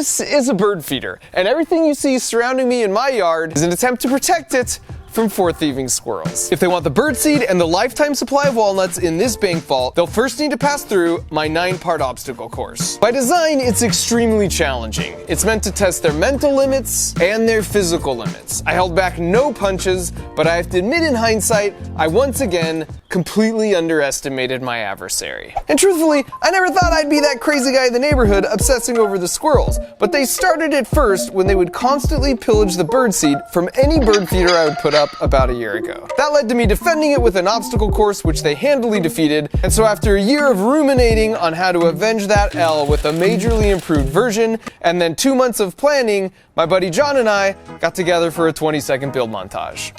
This is a bird feeder, and everything you see surrounding me in my yard is an attempt to protect it from thieving squirrels. If they want the birdseed and the lifetime supply of walnuts in this bank vault, they'll first need to pass through my 9-part obstacle course. By design, it's extremely challenging. It's meant to test their mental limits and their physical limits. I held back no punches, but I have to admit in hindsight, I once again completely underestimated my adversary. And truthfully, I never thought I'd be that crazy guy in the neighborhood obsessing over the squirrels, but they started it first when they would constantly pillage the birdseed from any bird feeder I would put up about a year ago. That led to me defending it with an obstacle course which they handily defeated, and so after a year of ruminating on how to avenge that L with a majorly improved version, and then 2 months of planning, my buddy John and I got together for a 20-second build montage.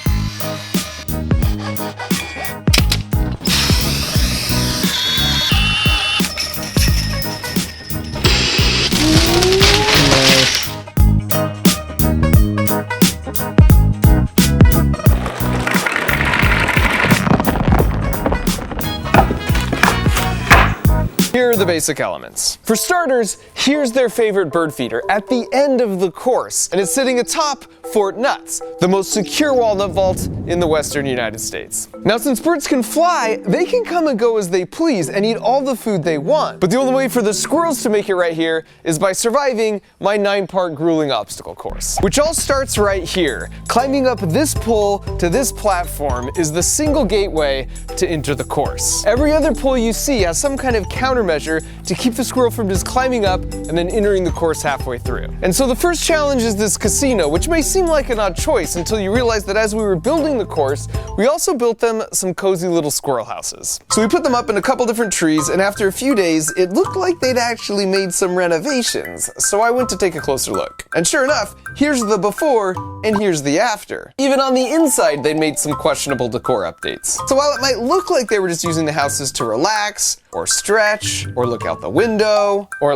Here are the basic elements. For starters, here's their favorite bird feeder at the end of the course, and it's sitting atop Fort Nuts, the most secure walnut vault in the western United States. Now, since birds can fly, they can come and go as they please and eat all the food they want. But the only way for the squirrels to make it right here is by surviving my 9-part grueling obstacle course, which all starts right here. Climbing up this pole to this platform is the single gateway to enter the course. Every other pole you see has some kind of countermeasure to keep the squirrel from just climbing up and then entering the course halfway through. And so the first challenge is this casino, which may seem like an odd choice until you realize that as we were building the course, we also built them some cozy little squirrel houses. So we put them up in a couple different trees, and after a few days, it looked like they'd actually made some renovations. So I went to take a closer look. And sure enough, here's the before and here's the after. Even on the inside, they'd made some questionable decor updates. So while it might look like they were just using the houses to relax, or stretch, or look out the window, or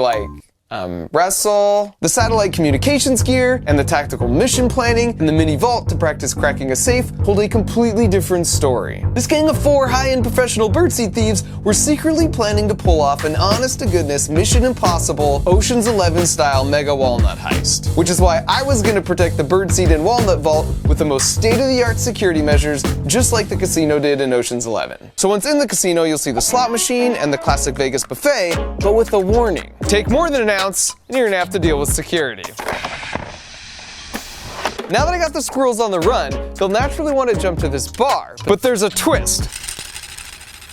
wrestle, the satellite communications gear and the tactical mission planning and the mini vault to practice cracking a safe hold a completely different story. This gang of 4 high-end professional birdseed thieves were secretly planning to pull off an honest-to-goodness Mission Impossible Ocean's 11 style mega walnut heist, which is why I was going to protect the birdseed and walnut vault with the most state-of-the-art security measures, just like the casino did in Ocean's 11. So once in the casino, you'll see the slot machine and the classic Vegas buffet, but with a warning. Take more than an ounce and you're gonna have to deal with security. Now that I got the squirrels on the run, they'll naturally want to jump to this bar, but there's a twist.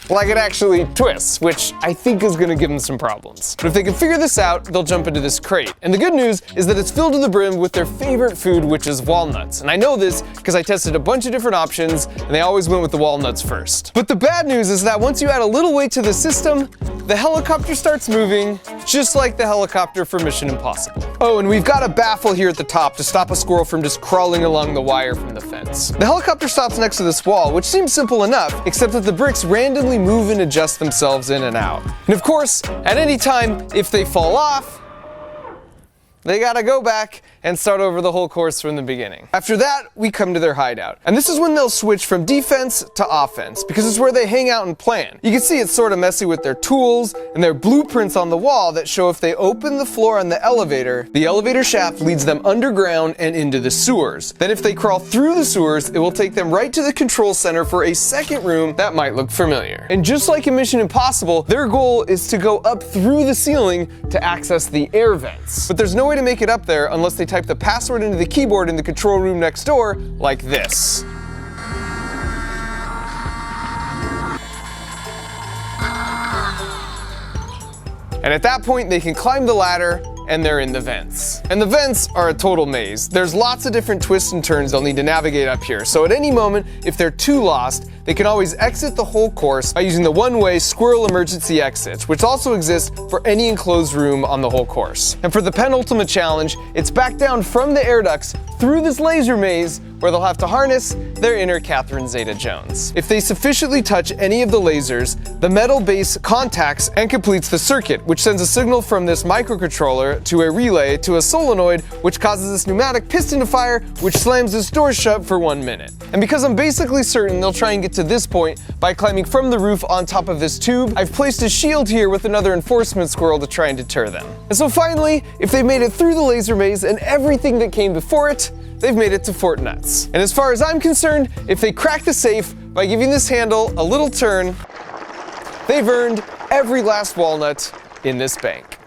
Like it actually twists, which I think is gonna give them some problems. But if they can figure this out, they'll jump into this crate. And the good news is that it's filled to the brim with their favorite food, which is walnuts. And I know this because I tested a bunch of different options, and they always went with the walnuts first. But the bad news is that once you add a little weight to the system, the helicopter starts moving, just like the helicopter for Mission Impossible. Oh, and we've got a baffle here at the top to stop a squirrel from just crawling along the wire from the fence. The helicopter stops next to this wall, which seems simple enough, except that the bricks randomly move and adjust themselves in and out. And of course, at any time, if they fall off, they gotta go back and start over the whole course from the beginning. After that, we come to their hideout. And this is when they'll switch from defense to offense, because it's where they hang out and plan. You can see it's sort of messy with their tools and their blueprints on the wall that show if they open the floor on the elevator shaft leads them underground and into the sewers. Then if they crawl through the sewers, it will take them right to the control center for a second room that might look familiar. And just like in Mission Impossible, their goal is to go up through the ceiling to access the air vents. But there's no way to make it up there unless they type the password into the keyboard in the control room next door, like this. And at that point, they can climb the ladder and they're in the vents. And the vents are a total maze. There's lots of different twists and turns they'll need to navigate up here. So at any moment, if they're too lost, they can always exit the whole course by using the one-way squirrel emergency exits, which also exists for any enclosed room on the whole course. And for the penultimate challenge, it's back down from the air ducts through this laser maze where they'll have to harness their inner Catherine Zeta-Jones. If they sufficiently touch any of the lasers, The metal base contacts and completes the circuit, which sends a signal from this microcontroller to a relay to a solenoid, which causes this pneumatic piston to fire, which slams this door shut for 1 minute. And because I'm basically certain they'll try and get to this point by climbing from the roof on top of this tube, I've placed a shield here with another enforcement squirrel to try and deter them. And so finally, if they made it through the laser maze and everything that came before it, they've made it to Fort Nuts. And as far as I'm concerned, if they crack the safe by giving this handle a little turn, they've earned every last walnut in this bank.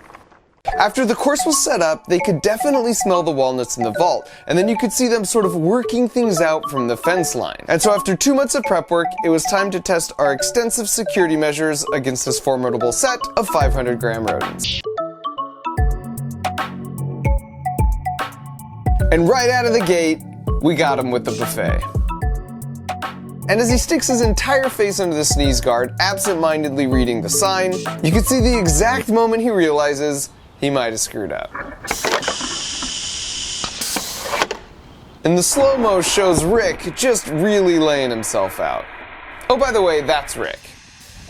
After the course was set up, they could definitely smell the walnuts in the vault, and then you could see them sort of working things out from the fence line. And so after 2 months of prep work, it was time to test our extensive security measures against this formidable set of 500-gram rodents. And right out of the gate, we got him with the buffet. And as he sticks his entire face under the sneeze guard, absent-mindedly reading the sign, you can see the exact moment he realizes he might have screwed up. And the slow-mo shows Rick just really laying himself out. Oh, by the way, that's Rick.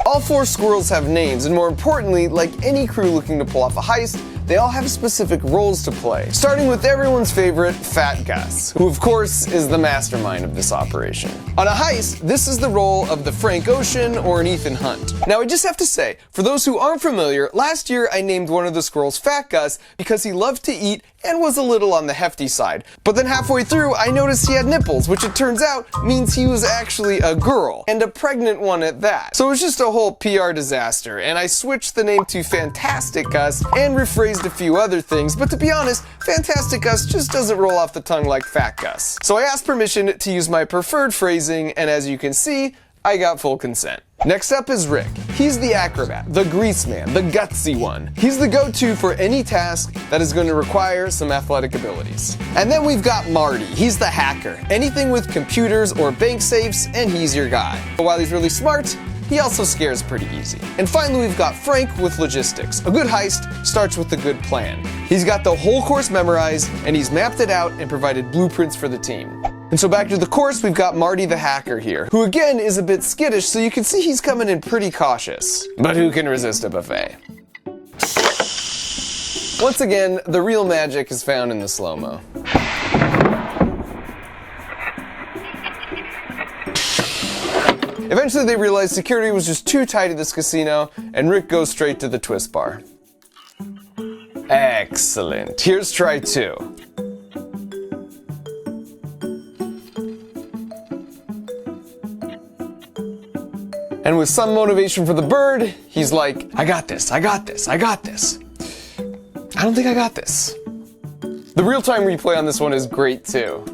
All 4 squirrels have names, and more importantly, like any crew looking to pull off a heist, they all have specific roles to play, starting with everyone's favorite, Fat Gus, who of course is the mastermind of this operation. On a heist, this is the role of the Frank Ocean or an Ethan Hunt. Now I just have to say, for those who aren't familiar, last year I named one of the squirrels Fat Gus because he loved to eat and was a little on the hefty side. But then halfway through, I noticed he had nipples, which it turns out means he was actually a girl, and a pregnant one at that. So it was just a whole PR disaster, and I switched the name to Fantastic Gus and rephrased a few other things, but to be honest, Fantastic Gus just doesn't roll off the tongue like Fat Gus. So I asked permission to use my preferred phrasing, and as you can see, I got full consent. Next up is Rick. He's the acrobat, the grease man, the gutsy one. He's the go-to for any task that is going to require some athletic abilities. And then we've got Marty. He's the hacker. Anything with computers or bank safes, and he's your guy. But while he's really smart, he also scares pretty easy. And finally, we've got Frank with logistics. A good heist starts with a good plan. He's got the whole course memorized, and he's mapped it out and provided blueprints for the team. And so back to the course, we've got Marty the hacker here, who again is a bit skittish, so you can see he's coming in pretty cautious. But who can resist a buffet? Once again, the real magic is found in the slow-mo. Eventually they realize security was just too tight at this casino, and Rick goes straight to the twist bar. Excellent. Here's try 2. And with some motivation for the bird, he's like, I got this, I got this, I got this. I don't think I got this. The real-time replay on this one is great too.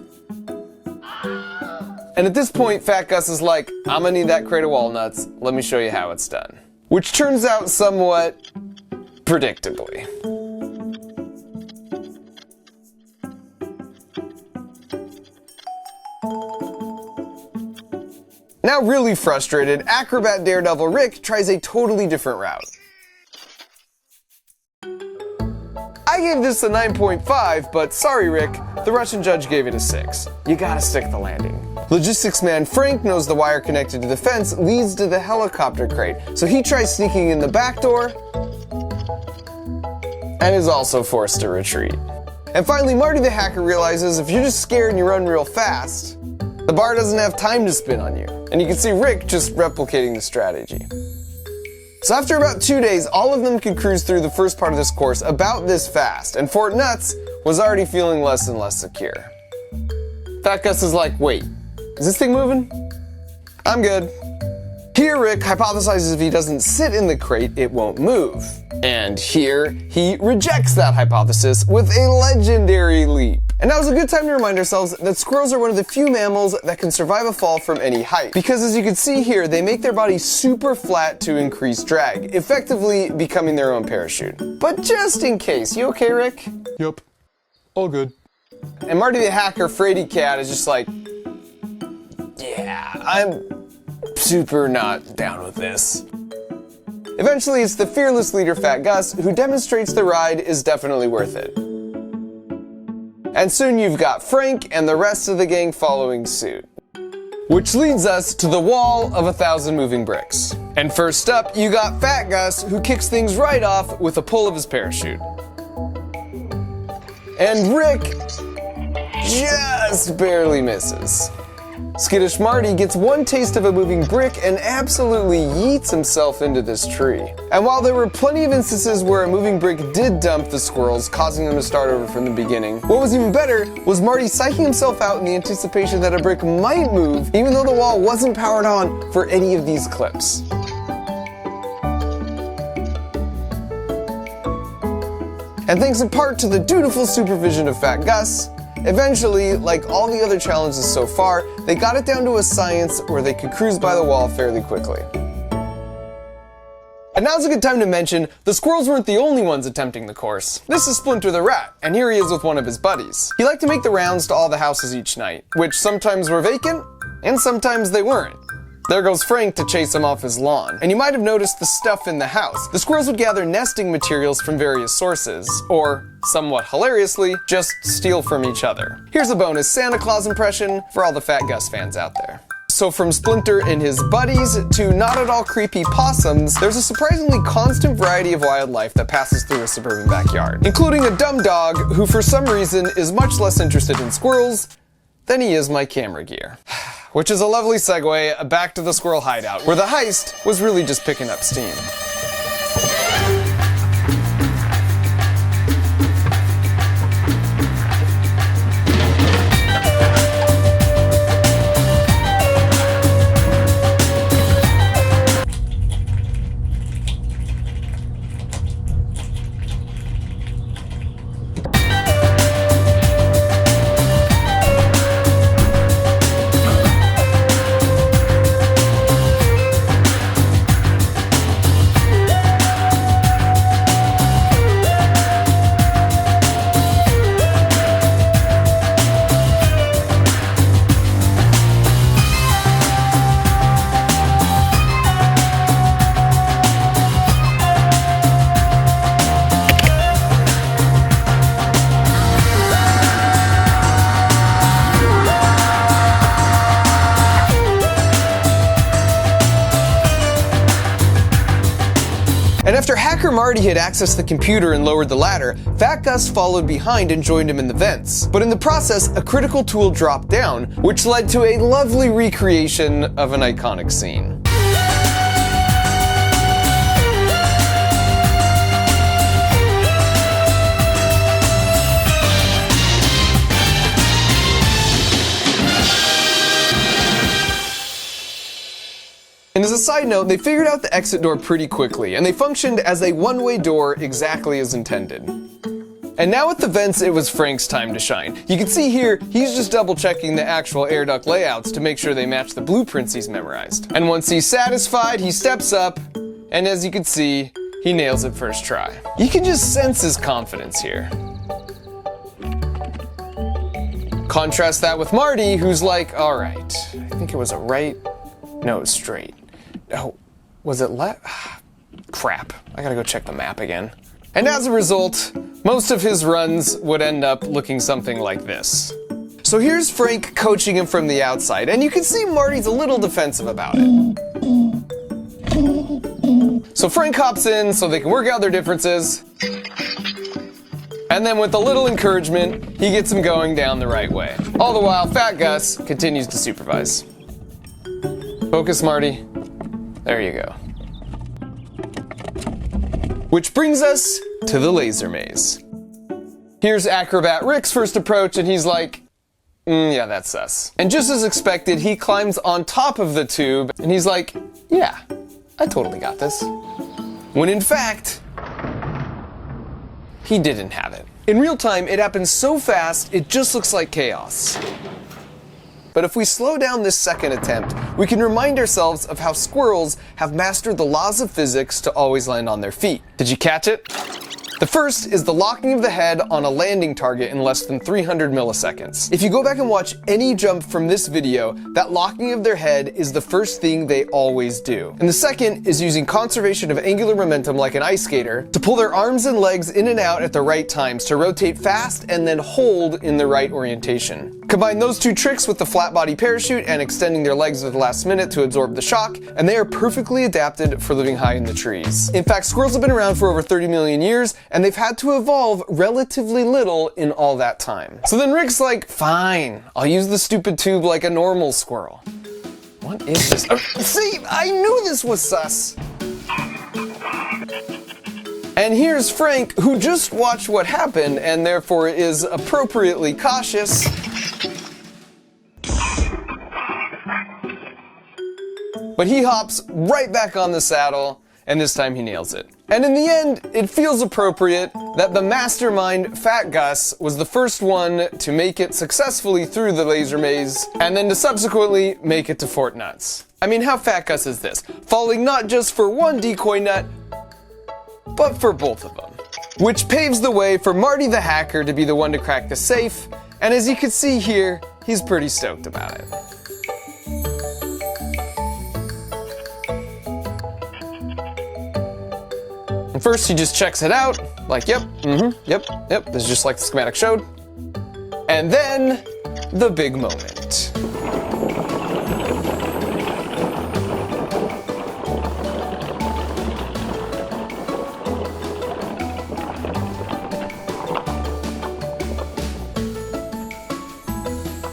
And at this point, Fat Gus is like, I'm gonna need that crate of walnuts, let me show you how it's done. Which turns out somewhat predictably. Now really frustrated, acrobat daredevil Rick tries a totally different route. I gave this a 9.5, but sorry Rick, the Russian judge gave it a 6. You gotta stick the landing. Logistics man Frank knows the wire connected to the fence leads to the helicopter crate, so he tries sneaking in the back door and is also forced to retreat. And finally, Marty the hacker realizes if you're just scared and you run real fast, the bar doesn't have time to spin on you. And you can see Rick just replicating the strategy. So after about 2 days, all of them could cruise through the first part of this course about this fast, and Fort Nuts was already feeling less and less secure. Fat Gus is like, wait, is this thing moving? I'm good. Here Rick hypothesizes if he doesn't sit in the crate, it won't move. And here he rejects that hypothesis with a legendary leap. And now is a good time to remind ourselves that squirrels are one of the few mammals that can survive a fall from any height. Because as you can see here, they make their body super flat to increase drag, effectively becoming their own parachute. But just in case, you okay, Rick? Yup, all good. And Marty the hacker, Fraidy Cat, is just like, yeah, I'm super not down with this. Eventually, it's the fearless leader, Fat Gus, who demonstrates the ride is definitely worth it. And soon you've got Frank and the rest of the gang following suit. Which leads us to the wall of 1,000 moving bricks. And first up, you got Fat Gus, who kicks things right off with a pull of his parachute. And Rick just barely misses. Skittish Marty gets one taste of a moving brick and absolutely yeets himself into this tree. And while there were plenty of instances where a moving brick did dump the squirrels, causing them to start over from the beginning, what was even better was Marty psyching himself out in the anticipation that a brick might move, even though the wall wasn't powered on for any of these clips. And thanks in part to the dutiful supervision of Fat Gus, eventually, like all the other challenges so far, they got it down to a science where they could cruise by the wall fairly quickly. And now's a good time to mention, the squirrels weren't the only ones attempting the course. This is Splinter the Rat, and here he is with one of his buddies. He liked to make the rounds to all the houses each night, which sometimes were vacant, and sometimes they weren't. There goes Frank to chase him off his lawn. And you might have noticed the stuff in the house. The squirrels would gather nesting materials from various sources, or, somewhat hilariously, just steal from each other. Here's a bonus Santa Claus impression for all the Fat Gus fans out there. So from Splinter and his buddies to not at all creepy possums, there's a surprisingly constant variety of wildlife that passes through a suburban backyard, including a dumb dog who for some reason is much less interested in squirrels than he is my camera gear. Which is a lovely segue back to the squirrel hideout, where the heist was really just picking up steam. And after Hacker Marty had accessed the computer and lowered the ladder, Fat Gus followed behind and joined him in the vents. But in the process, a critical tool dropped down, which led to a lovely recreation of an iconic scene. And as a side note, they figured out the exit door pretty quickly, and they functioned as a one-way door exactly as intended. And now with the vents, it was Frank's time to shine. You can see here, he's just double-checking the actual air duct layouts to make sure they match the blueprints he's memorized. And once he's satisfied, he steps up, and as you can see, he nails it first try. You can just sense his confidence here. Contrast that with Marty, who's like, all right, I think it was a right, no, it was straight. Oh, was it left? Crap, I gotta go check the map again. And as a result, most of his runs would end up looking something like this. So here's Frank coaching him from the outside, and you can see Marty's a little defensive about it. So Frank hops in so they can work out their differences. And then with a little encouragement, he gets him going down the right way. All the while, Fat Gus continues to supervise. Focus, Marty. There you go. Which brings us to the laser maze. Here's Acrobat Rick's first approach, and he's like, yeah, that's sus. And just as expected, he climbs on top of the tube, and he's like, yeah, I totally got this. When in fact, he didn't have it. In real time, it happens so fast, it just looks like chaos. But if we slow down this second attempt, we can remind ourselves of how squirrels have mastered the laws of physics to always land on their feet. Did you catch it? The first is the locking of the head on a landing target in less than 300 milliseconds. If you go back and watch any jump from this video, that locking of their head is the first thing they always do. And the second is using conservation of angular momentum like an ice skater to pull their arms and legs in and out at the right times to rotate fast and then hold in the right orientation. Combine those two tricks with the flat body parachute and extending their legs at the last minute to absorb the shock, and they are perfectly adapted for living high in the trees. In fact, squirrels have been around for over 30 million years, and they've had to evolve relatively little in all that time. So then Rick's like, fine, I'll use the stupid tube like a normal squirrel. What is this? Oh, see, I knew this was sus. And here's Frank, who just watched what happened and therefore is appropriately cautious. But he hops right back on the saddle, and this time he nails it. And in the end, it feels appropriate that the mastermind, Fat Gus, was the first one to make it successfully through the laser maze, and then to subsequently make it to Fort Nuts. I mean, how Fat Gus is this? Falling not just for one decoy nut, but for both of them. Which paves the way for Marty the hacker to be the one to crack the safe, and as you can see here, he's pretty stoked about it. And first he just checks it out, like yep, yep, this is just like the schematic showed. And then, the big moment.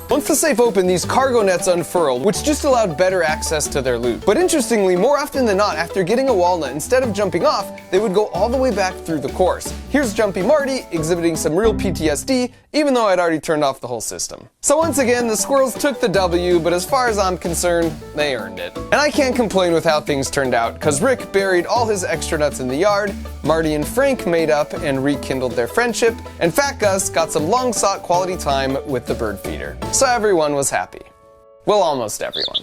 Once the safe opened, these cargo nets unfurled, which just allowed better access to their loot. But interestingly, more often than not, after getting a walnut, instead of jumping off, they would go all the way back through the course. Here's Jumpy Marty exhibiting some real PTSD, even though I'd already turned off the whole system. So once again, the squirrels took the W, but as far as I'm concerned, they earned it. And I can't complain with how things turned out, because Rick buried all his extra nuts in the yard, Marty and Frank made up and rekindled their friendship, and Fat Gus got some long-sought quality time with the bird feeder. So everyone was happy. Well, almost everyone.